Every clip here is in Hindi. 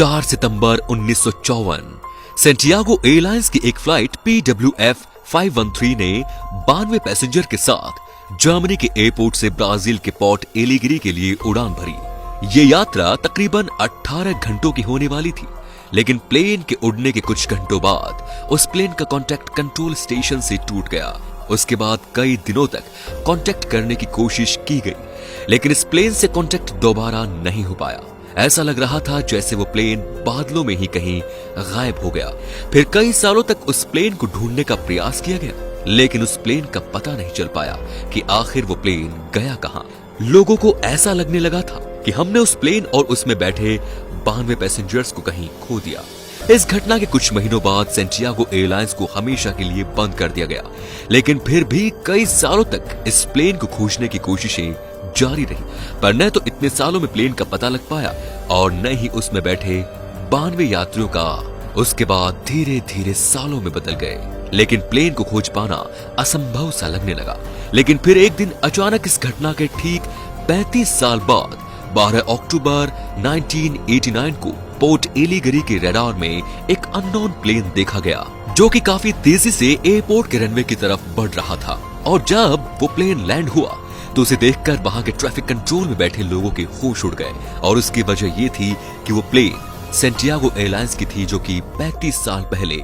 4 सितंबर 1954 सैंटियागो एयरलाइंस की एक फ्लाइट PWF 513 ने 92 पैसेंजर के साथ जर्मनी के एयरपोर्ट से ब्राजील के पोर्ट एलिगरी के लिए उड़ान भरी। ये यात्रा तकरीबन 18 घंटों की होने वाली थी, लेकिन प्लेन के उड़ने के कुछ घंटों बाद उस प्लेन का कांटेक्ट कंट्रोल स्टेशन से टूट गया। उसके बाद कई दिनों तक कांटेक्ट करने की कोशिश की गई, लेकिन इस प्लेन से कांटेक्ट दोबारा नहीं हो पाया। ऐसा लग रहा था जैसे वो प्लेन बादलों में ही कहीं गायब हो गया। फिर कई सालों तक उस प्लेन को ढूंढने का प्रयास किया गया, लेकिन उस प्लेन का पता नहीं चल पाया कि आखिर वो प्लेन गया कहां। लोगों को ऐसा लगने लगा था कि हमने उस प्लेन और उसमें बैठे 92 पैसेंजर्स को कहीं खो दिया। इस घटना के कुछ महीनों बाद सैंटियागो एयरलाइंस को हमेशा के लिए बंद कर दिया गया, लेकिन फिर भी कई सालों तक इस प्लेन को खोजने की कोशिशें जारी रही। पर न तो इतने सालों में प्लेन का पता लग पाया और न ही उसमें बैठे 92 यात्रियों का। उसके बाद धीरे धीरे सालों में बदल गए, लेकिन प्लेन को खोज पाना असंभव सा लगने लगा। लेकिन फिर एक दिन अचानक इस घटना के ठीक 35 साल बाद 12 अक्टूबर 1989 को पोर्ट एलिगरी के रडार में एक अननोन प्लेन देखा गया, जो कि काफी तेजी से एयरपोर्ट के रनवे की तरफ बढ़ रहा था। और जब वो प्लेन लैंड हुआ तो उसे देखकर वहां के ट्रैफिक कंट्रोल में बैठे लोगों के होश उड़ गए। और उसकी वजह ये थी कि वो प्लेन सैंटियागो एयरलाइंस की थी, जो कि 35 साल पहले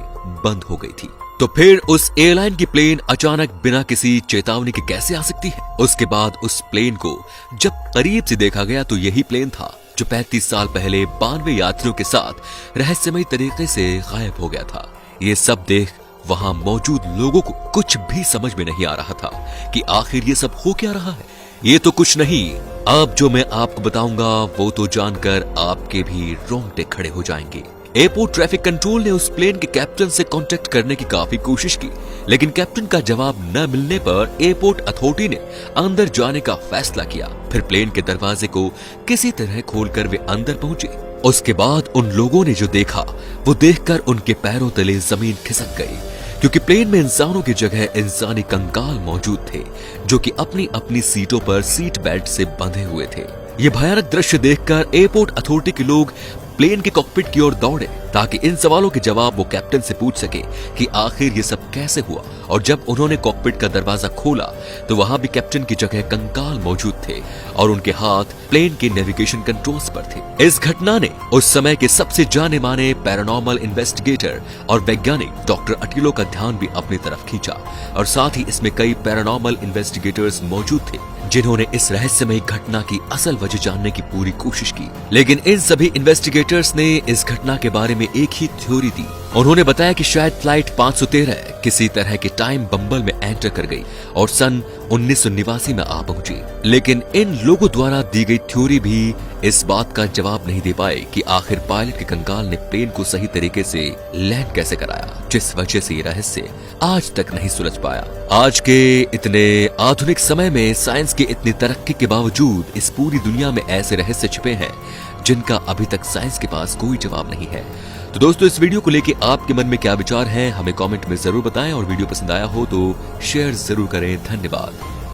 बंद हो गई थी। तो फिर उस एयरलाइन की प्लेन अचानक बिना किसी चेतावनी के कैसे आ सकती है? उसके बाद उस प्लेन को जब करीब से देखा गया तो यही प्लेन था जो 35 साल पहले 92 यात्रियों के साथ रहस्यमयी तरीके से गायब हो गया था। ये सब देख वहां मौजूद लोगों को कुछ भी समझ में नहीं आ रहा था कि आखिर ये सब हो क्या रहा है। ये तो कुछ नहीं, अब जो मैं आपको बताऊंगा वो तो जानकर आपके भी रोंगटे खड़े हो जाएंगे। एयरपोर्ट ट्रैफिक कंट्रोल ने उस प्लेन के कैप्टन से कांटेक्ट करने की काफी कोशिश की, लेकिन कैप्टन का जवाब न मिलने पर एयरपोर्ट अथॉरिटी ने अंदर जाने का फैसला किया। फिर प्लेन के दरवाजे को किसी तरह खोलकर वे अंदर पहुंचे। उसके बाद उन लोगों ने जो देखा वो देखकर उनके पैरों तले जमीन खिसक गई, क्योंकि प्लेन में इंसानों की जगह इंसानी कंकाल मौजूद थे, जो कि अपनी अपनी सीटों पर सीट बेल्ट से बंधे हुए थे। ये भयानक दृश्य देखकर एयरपोर्ट अथॉरिटी के लोग प्लेन के कॉकपिट की ओर दौड़े ताकि इन सवालों के जवाब वो कैप्टन से पूछ सके कि आखिर ये सब कैसे हुआ। और जब उन्होंने कॉकपिट का दरवाजा खोला तो वहां भी कैप्टन की जगह कंकाल मौजूद थे और उनके हाथ प्लेन के नेविगेशन कंट्रोल्स पर थे। इस घटना ने उस समय के सबसे जाने माने पैरानॉर्मल इन्वेस्टिगेटर और वैज्ञानिक डॉक्टर अटिलो का ध्यान भी अपनी तरफ खींचा, और साथ ही इसमें कई पैरानॉर्मल इन्वेस्टिगेटर्स मौजूद थे जिन्होंने इस रहस्यमयी घटना की असल वजह जानने की पूरी कोशिश की। लेकिन इन सभी इन्वेस्टिगेटर्स ने इस घटना के बारे में एक ही थ्योरी दी। उन्होंने बताया कि शायद फ्लाइट 513 किसी तरह के टाइम बम्बल में एंटर कर गई और सन 1989 में आ पहुंची। लेकिन इन लोगों द्वारा दी गई थ्योरी भी इस बात का जवाब नहीं दे पाए कि आखिर पायलट के कंकाल ने प्लेन को सही तरीके से लैंड कैसे कराया, जिस वजह से ये रहस्य आज तक नहीं सुलझ पाया। आज के इतने आधुनिक समय में साइंस की इतनी तरक्की के बावजूद इस पूरी दुनिया में ऐसे रहस्य छिपे हैं जिनका अभी तक साइंस के पास कोई जवाब नहीं है। तो दोस्तों, इस वीडियो को लेके आपके मन में क्या विचार हैं हमें कमेंट में जरूर बताएं, और वीडियो पसंद आया हो तो शेयर जरूर करें। धन्यवाद।